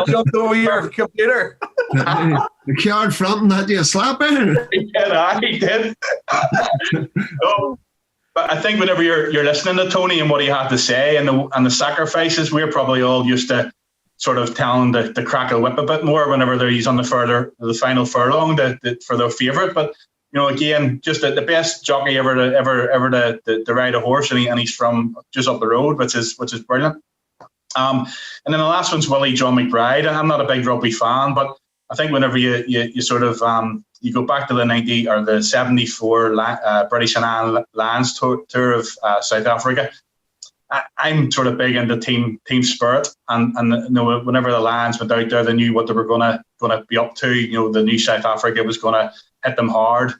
Jumped over your computer. The Carl Frampton had you a slapper. He did. But I think whenever you're listening to Tony and what he had to say and the sacrifices, we're probably all used to sort of telling the crack a whip a bit more whenever he's on the final furlong for their favourite. But again, just the best jockey ever to ride a horse, and he's from just up the road, which is brilliant. And then the last one's Willie John McBride. I'm not a big rugby fan, but I think whenever you sort of you go back to the 90 or the 74 British and Lions tour of South Africa, I'm sort of big into team spirit, and whenever the Lions went out there, they knew what they were gonna be up to. The new South Africa was gonna hit them hard.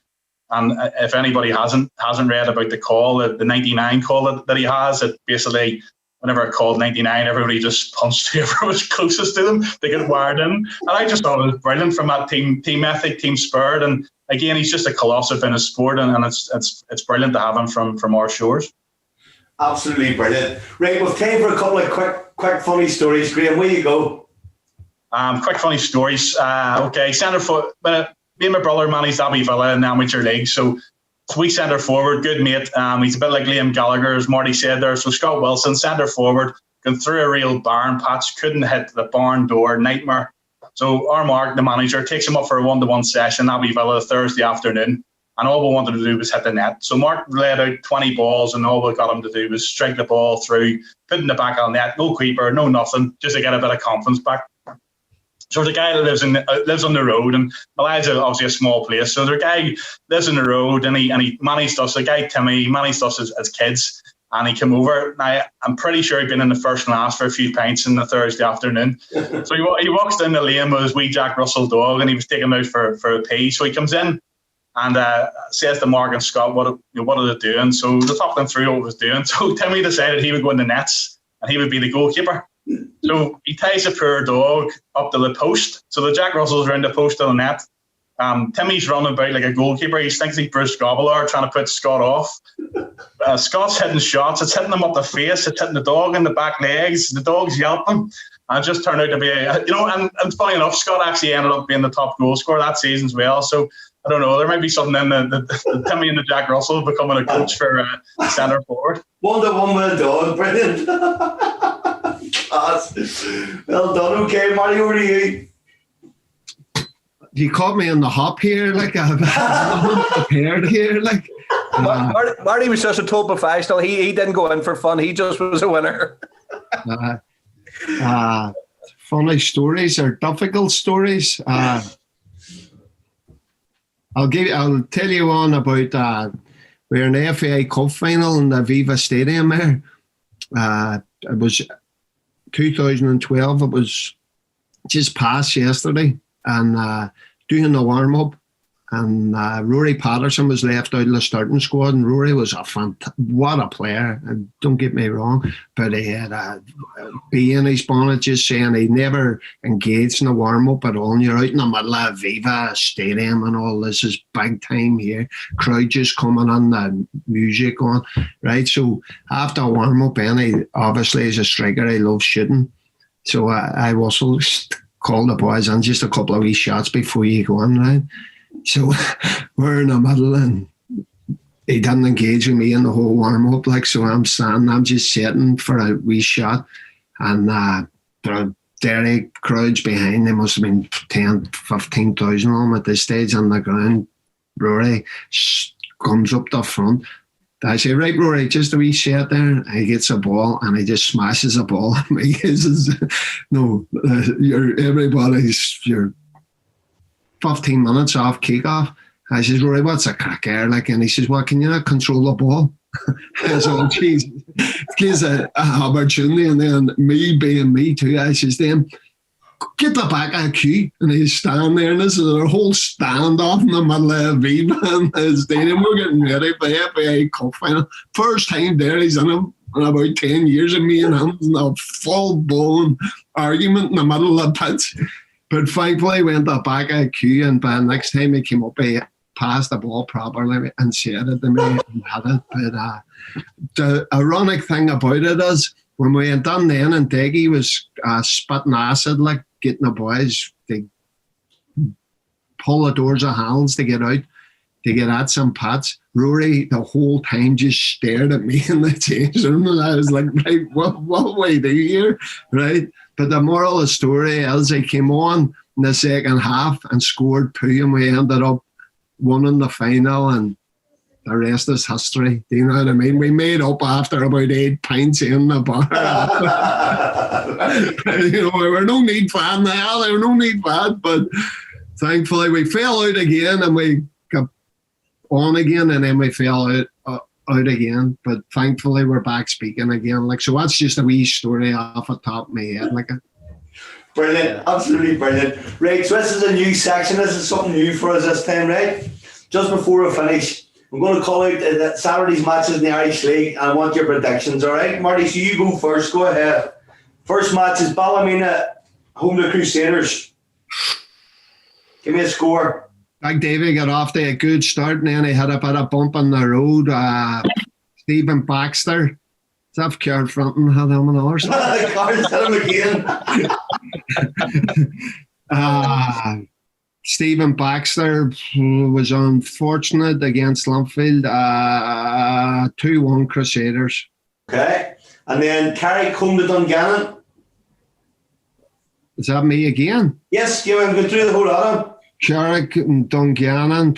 And if anybody hasn't read about the call, the 99 call that he has, it basically, whenever it called 99, everybody just punched whoever was closest to them to get wired in. And I just thought it was brilliant from that team ethic, team spirit. And again, he's just a colossus in his sport, and it's brilliant to have him from our shores. Absolutely brilliant. Right, we've time for a couple of quick funny stories. Graham, where you go? Quick funny stories. Okay, centre foot. Me and my brother managed Abbey Villa in the amateur league, so we centre forward, good mate. He's a bit like Liam Gallagher, as Marty said there. So Scott Wilson, centre forward, going through a real barn patch, couldn't hit the barn door, nightmare. So our Mark, the manager, takes him up for a 1-to-1 session, Abbey Villa, Thursday afternoon, and all we wanted to do was hit the net. So Mark laid out 20 balls, and all we got him to do was strike the ball through, put in the back of the net, no keeper, no nothing, just to get a bit of confidence back. So there's a guy that lives on the road, and Malaysia is obviously a small place. So there's a guy lives on the road, and he managed us. The guy Timmy, he managed us as kids, and he came over. Now I'm pretty sure he'd been in the first and last for a few pints in the Thursday afternoon. So he walks down the lane with his wee Jack Russell dog, and he was taking him out for a pee. So he comes in and says to Mark and Scott, what are they doing? So they talked them through what he was doing. So Timmy decided he would go in the nets, and he would be the goalkeeper. So he ties the poor dog up to the post. So the Jack Russell's around the post of the net. Timmy's running about like a goalkeeper. He thinks he's Bruce Gobbler trying to put Scott off. Scott's hitting shots. It's hitting him up the face. It's hitting the dog in the back legs. The dog's yelping. And it just turned out to be, and funny enough, Scott actually ended up being the top goal scorer that season as well. So I don't know, there might be something in the Timmy and the Jack Russell becoming a coach for centre forward. 1-1 with a dog, brilliant. Well done. Okay, Marty, over to you. You caught me on the hop here, like I'm prepared here, like. Marty was just a total professional. He didn't go in for fun. He just was a winner. Funny stories or difficult stories. I'll tell you one about we were in the FA Cup final in the Viva Stadium there. It was 2012. It was just past yesterday, and doing the warm up, and Rory Patterson was left out of the starting squad, and Rory was what a player, and don't get me wrong, but he had a bee in his bonnet, just saying he never engaged in the warm up at all. And you're out in the middle of Viva Stadium and all this is big time here, crowd just coming on, the music on, right? So after warm up, and obviously as a striker, he loves shooting, so I also called the boys on just a couple of wee shots before you go on, right? So we're in the middle, and he didn't engage with me in the whole warm-up, like, so I'm standing, I'm just sitting for a wee shot, and there are dairy crowds behind. There must have been 10, 15,000 of them at this stage on the ground. Rory comes up the front. I say, right, Rory, just a wee shot there. He gets a ball, and he just smashes a ball at me. He says, no, you're 15 minutes off kick-off. I says, Rory, what's a crack here? Like, and he says, well, can you not control the ball? I said, oh, geez, it's an opportunity. And then me being me too, I says to him, get the back of the queue. And he's standing there, and this is a whole standoff in the middle of Viva and the stadium. We're getting ready for the FA Cup final. First time there, he's in him in about 10 years, and me and him in a full-blown argument in the middle of the pitch. But thankfully, went the back of the queue, and by the next time he came up, he passed the ball properly and said it to me and had it. But the ironic thing about it is, when we went down then, and Deggy was spitting acid, like getting the boys to pull the doors of hands to get out, to get at some pats. Rory the whole time just stared at me in the change room, and I was like, right, what do we do here, right? But the moral of the story is he came on in the second half and scored 2, and we ended up winning the final, and the rest is history. Do you know what I mean? We made up after about 8 pints in the bar. We were no need fan now. There were no need fan, but thankfully we fell out again, and we got on again, and then we fell out again. But thankfully we're back speaking again. Like, so that's just a wee story off the top of my head. Like, brilliant, absolutely brilliant. Right, so this is a new section. This is something new for us this time, right? Just before we finish, I'm going to call out the Saturday's matches in the Irish League, and I want your predictions, all right? Marty, so you go first. Go ahead. First match is Ballymena home to Crusaders. Give me a score. Big Davey got off to a good start, and then he had a bit of bump on the road. Stephen Baxter. Is that Carl Fronton had him on ours? Carl's hit him again. Stephen Baxter was unfortunate against Lumfield. 2-1 Crusaders. Okay. And then Carrick home to Dungannon. Is that me again? Yes, give him go through the whole lot. Carrick and Dungannon.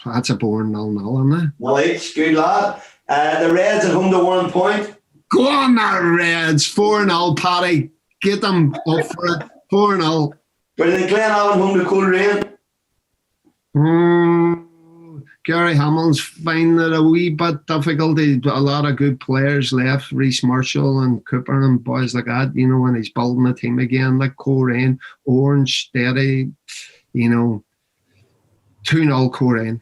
That's a boring 0-0, isn't it? Well, good lad. The Reds at home to 1 point. Go on, the Reds. 4-0, Paddy. Get them up for it. 4-0. Brilliant. Glenavon home to Coleraine. Gary Hamlin's finding it a wee bit difficult. A lot of good players left, Reece Marshall and Cooper and boys like that, you know, when he's building the team again, like Coleraine, Orange, steady, you know, 2-0 Coleraine.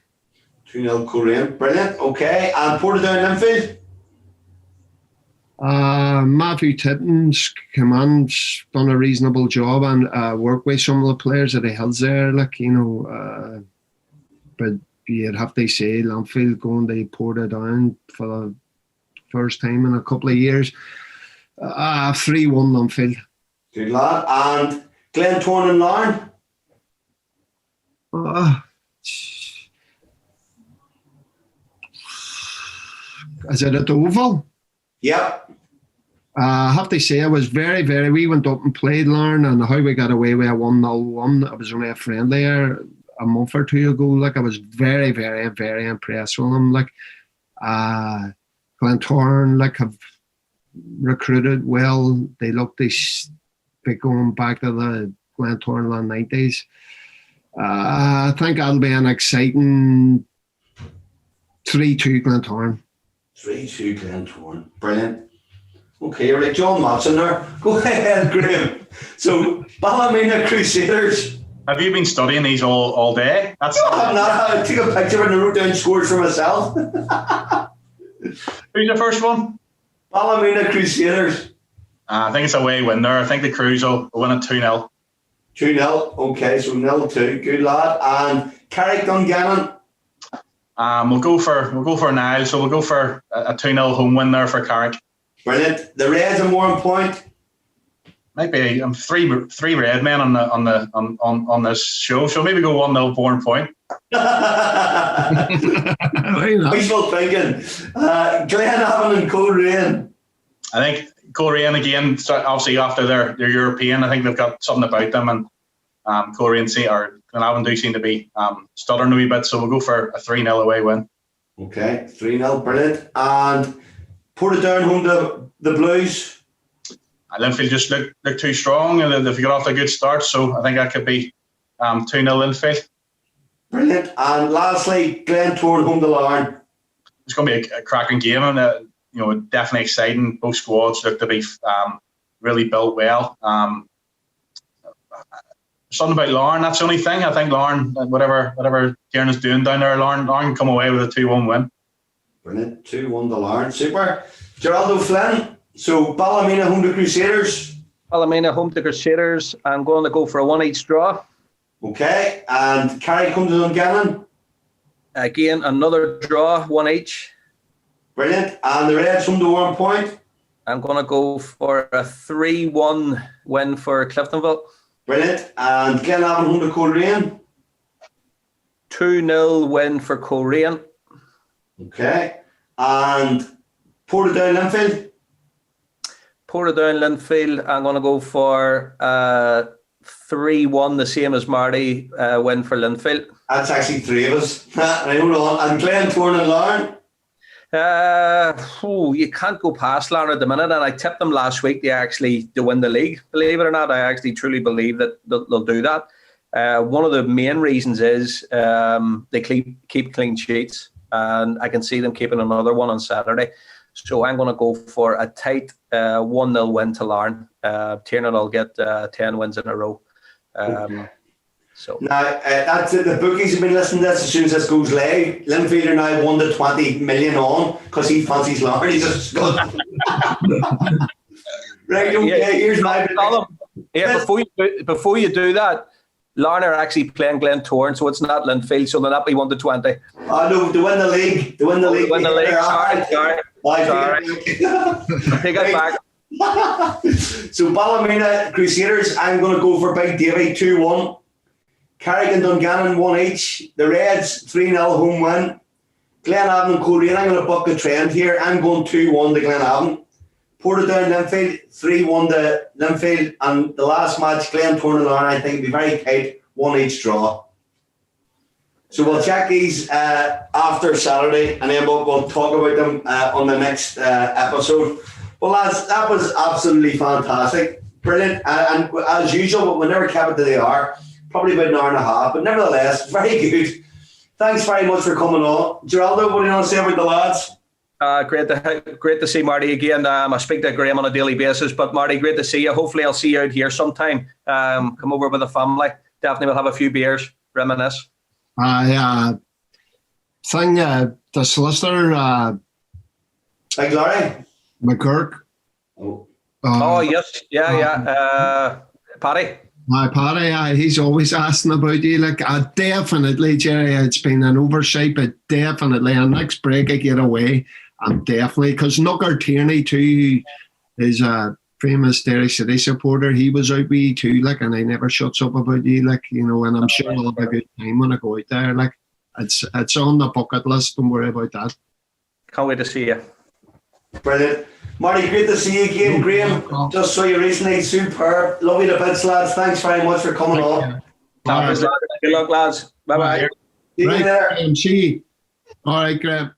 2-0 Coleraine. Brilliant. Okay. And Portadown Linfield? Matthew Tipton's command's done a reasonable job and work with some of the players that he has there, like, you know, but you'd have to say Linfield going to Portadown for the first time in a couple of years. 3-1 Linfield. Good lad. And Glentoran and Larne? Is it at Oval? Yep. I have to say, I was very, we went up and played Larne, and how we got away with a 1-0-1. I was only a friend there a month or two ago. Like, I was very impressed with them. Like, Glentoran, like, have recruited well. They look to be going back to the Glentoran 90s. I think that'll be an exciting 3-2 Glentoran. 3-2 Glentoran. Brilliant. Okay, right, John Matson there. Go ahead, Graham. So, Ballymena Crusaders. Have you been studying these all day? No, I'm not. I took a picture and I wrote down scores for myself. Who's the first one? Ballymena Crusaders. I think it's a away win there. I think the Crews will win it 2-0. 2-0. Okay, so 0-2. Good lad. And Carrick Dungannon. We'll go for Niall. So we'll go for a 2-0 home win there for Carrick. Brilliant. The Reds are more on point. Might be three red men on this show. So maybe go 1-0 Bourne Point. Wishful thinking. Glenavon and Coleraine. I think Coleraine again. Obviously after they're European, I think they've got something about them, and Coleraine or Glenavon do seem to be stuttering a wee bit. So we'll go for a 3-0 away win. Okay, 3-0. Brilliant. And Portadown home to the Blues. Linfield just look too strong, and they've got off to a good start, so I think that could be 2-0 Linfield. Brilliant. And lastly, Glentoran home to Larne. It's going to be a cracking game, and you know, definitely exciting. Both squads look to be really built well. Something about Larne, that's the only thing. I think Larne, whatever Kieran is doing down there, Larne can come away with a 2-1 win. Brilliant. 2-1 to Larne. Super. Geraldo Flynn. So, Ballymena home to Crusaders. Ballymena home to Crusaders. I'm going to go for a 1-each draw. Okay. And Carrick home to Dungannon. Again, another draw, 1-each. Brilliant. And the Reds home to 1 point. I'm going to go for a 3-1 win for Cliftonville. Brilliant. And Glenavon home to Coleraine. 2-0 win for Coleraine. Okay. And Portadown Linfield. Portadown Linfield, I'm going to go for 3-1, the same as Marty, win for Linfield. That's actually three of us. Right, hold on. And Glentoran and Larne. You can't go past Larne at the minute, and I tipped them last week to win the league. Believe it or not, I actually truly believe that they'll do that. One of the main reasons is they keep clean sheets, and I can see them keeping another one on Saturday. So I'm going to go for a tight 1-0 win to Larne. Tiernan will get 10 wins in a row. So now, that's it. The bookies have been listening to this as soon as this goes live. Linfield are now 1 to 20 million on because he fancies Larne. He's a scud. Right, okay, here's my before you do that, Larne are actually playing Glentoran, so it's not Linfield, so they'll not be 1 to 20. No, to win the league. Sorry. Take it back. So Ballymena Crusaders, I'm going to go for Big Davy 2-1. Carrick and Dungannon 1-each. The Reds 3-0 home win. Glenavon and Coleraine, I'm going to buck the trend here. I'm going 2-1 to Glenavon. Portadown Linfield 3-1 to Linfield, and the last match Glentoran and Larne, I think will be very tight, 1-each draw. So we'll check these after Saturday, and then we'll talk about them on the next episode. Well, lads, that was absolutely fantastic. Brilliant. And as usual, we never kept it to the hour. Probably about an hour and a half, but nevertheless, very good. Thanks very much for coming on. Geraldo, what do you want to say about the lads? Great to see Marty again. I speak to Graham on a daily basis, but Marty, great to see you. Hopefully I'll see you out here sometime. Come over with the family. Definitely we'll have a few beers, reminisce. The solicitor, Thanks, Larry. McGurk. Oh. Yes. Yeah. Paddy. My Paddy, he's always asking about you. Like, definitely, Jerry, it's been an oversight, but definitely, on next break I get away, I'm definitely, because Nucker Tierney too is a famous Derry City supporter. He was out with you too, like, and he never shuts up about you, like, you know, and I'm sure I'll have a good time when I go out there. Like, it's on the bucket list, don't worry about that. Can't wait to see you. Brilliant. Marty, great to see you again. Graham, just saw you recently. Superb. Love you to bits, lads. Thanks very much for coming on. Good luck, lads. Bye-bye. See you there. All right, Graham.